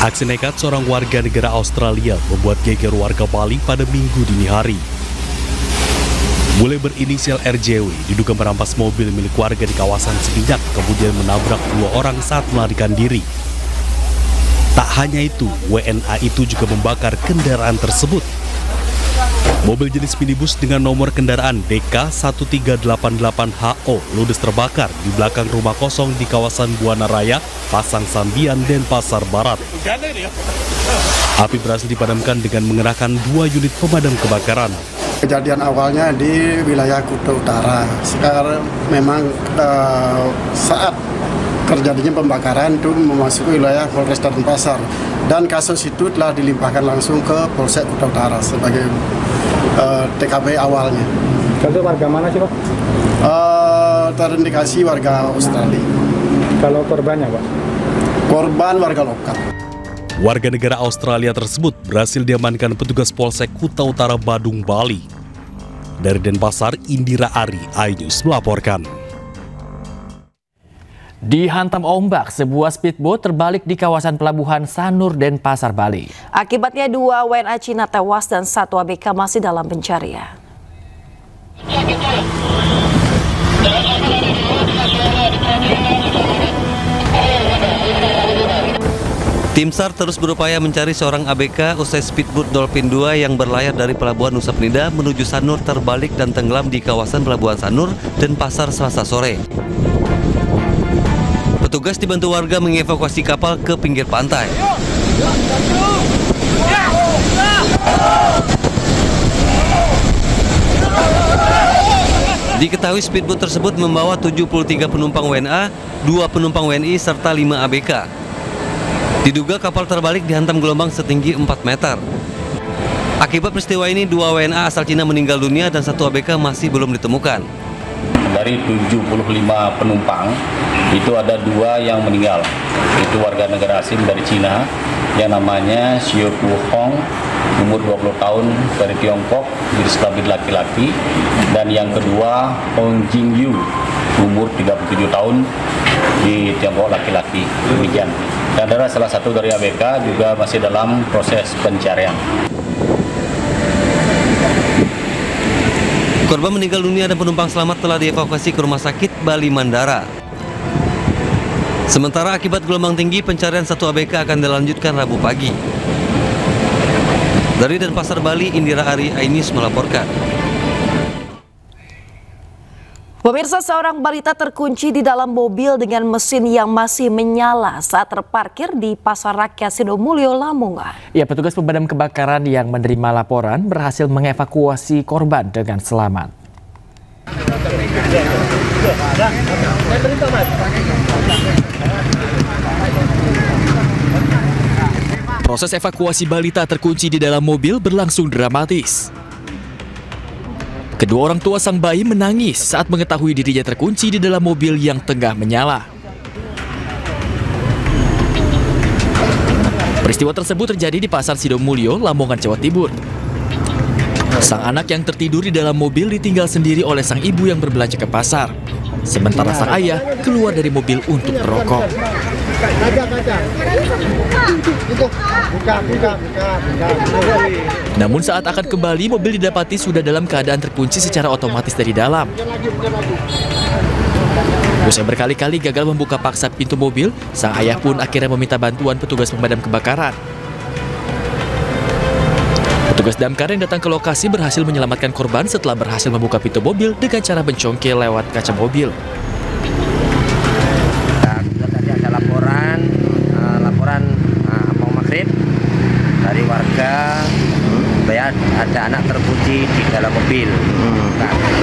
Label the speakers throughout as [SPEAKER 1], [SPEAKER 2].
[SPEAKER 1] Aksi nekat seorang warga negara Australia membuat geger warga Bali pada Minggu dini hari. Bule berinisial RJW diduga merampas mobil milik warga di kawasan Seminyak, kemudian menabrak dua orang saat melarikan diri. Tak hanya itu, WNA itu juga membakar kendaraan tersebut. Mobil jenis minibus dengan nomor kendaraan DK1388HO ludes terbakar di belakang rumah kosong di kawasan Buana Raya, Pasang Sambian, Denpasar Barat. Api berhasil dipadamkan dengan mengerahkan 2 unit pemadam kebakaran.
[SPEAKER 2] Kejadian awalnya di wilayah Kuta Utara. Sekarang memang saat terjadinya pembakaran itu memasuki wilayah Polresta Denpasar, dan kasus itu telah dilimpahkan langsung ke Polsek Kuta Utara sebagai TKP awalnya.
[SPEAKER 3] Itu warga mana sih, Pak?
[SPEAKER 2] Terindikasi warga Australia.
[SPEAKER 3] Kalau korbannya, Pak?
[SPEAKER 2] Korban warga lokal.
[SPEAKER 1] Warga negara Australia tersebut berhasil diamankan petugas Polsek Kuta Utara Badung, Bali. Dari Denpasar, Indira Ari, iNews melaporkan.
[SPEAKER 4] Dihantam ombak, sebuah speedboat terbalik di kawasan pelabuhan Sanur, Denpasar, Bali.
[SPEAKER 5] Akibatnya 2 WNA Cina tewas dan 1 ABK masih dalam pencarian.
[SPEAKER 6] Tim SAR terus berupaya mencari seorang ABK usai speedboat Dolphin 2 yang berlayar dari Pelabuhan Nusa Penida menuju Sanur terbalik dan tenggelam di kawasan Pelabuhan Sanur, Denpasar, Selasa sore. Petugas dibantu warga mengevakuasi kapal ke pinggir pantai. Diketahui speedboat tersebut membawa 73 penumpang WNA, 2 penumpang WNI, serta 5 ABK. Diduga kapal terbalik dihantam gelombang setinggi 4 meter. Akibat peristiwa ini, 2 WNA asal Cina meninggal dunia dan 1 ABK masih belum ditemukan.
[SPEAKER 7] Dari 75 penumpang, itu ada 2 yang meninggal. Itu warga negara asing dari Cina yang namanya Xiu Ku Hong, umur 20 tahun, dari Tiongkok, jenis kelamin laki-laki. Dan yang kedua, Hong Jing Yu, umur 37 tahun, di Tiongkok, laki-laki. Demikian. Dan ada salah satu dari ABK juga masih dalam proses pencarian.
[SPEAKER 6] Korban meninggal dunia dan penumpang selamat telah dievakuasi ke Rumah Sakit Bali Mandara. Sementara akibat gelombang tinggi, pencarian 1 ABK akan dilanjutkan Rabu pagi. Dari Denpasar, Bali, Indira Ari, iNews melaporkan.
[SPEAKER 5] Pemirsa, seorang balita terkunci di dalam mobil dengan mesin yang masih menyala saat terparkir di Pasar Rakyat Sidomulyo, Lamongan.
[SPEAKER 4] Ya, petugas pemadam kebakaran yang menerima laporan berhasil mengevakuasi korban dengan selamat. Proses evakuasi balita terkunci di dalam mobil berlangsung dramatis. Kedua orang tua sang bayi menangis saat mengetahui dirinya terkunci di dalam mobil yang tengah menyala. Peristiwa tersebut terjadi di Pasar Sidomulyo, Lamongan, Jawa Timur. Sang anak yang tertidur di dalam mobil ditinggal sendiri oleh sang ibu yang berbelanja ke pasar. Sementara sang ayah keluar dari mobil untuk merokok. Namun saat akan kembali, mobil didapati sudah dalam keadaan terkunci secara otomatis dari dalam. Usai berkali-kali gagal membuka paksa pintu mobil, sang ayah pun akhirnya meminta bantuan petugas pemadam kebakaran. Petugas damkar yang datang ke lokasi berhasil menyelamatkan korban setelah berhasil membuka pintu mobil dengan cara mencongkel lewat kaca mobil.
[SPEAKER 8] Tadi ada laporan mau maghrib dari warga supaya ada anak terkunci di dalam mobil.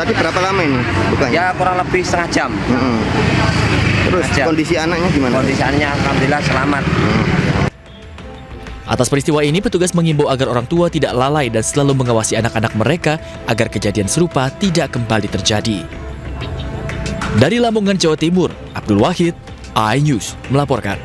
[SPEAKER 9] Tadi berapa lama ini bukanya?
[SPEAKER 8] Ya kurang lebih setengah jam.
[SPEAKER 9] Terus kondisi anaknya gimana?
[SPEAKER 8] Kondisi anaknya alhamdulillah selamat.
[SPEAKER 4] Atas peristiwa ini, petugas mengimbau agar orang tua tidak lalai dan selalu mengawasi anak-anak mereka agar kejadian serupa tidak kembali terjadi. Dari Lamongan, Jawa Timur, Abdul Wahid, iNews melaporkan.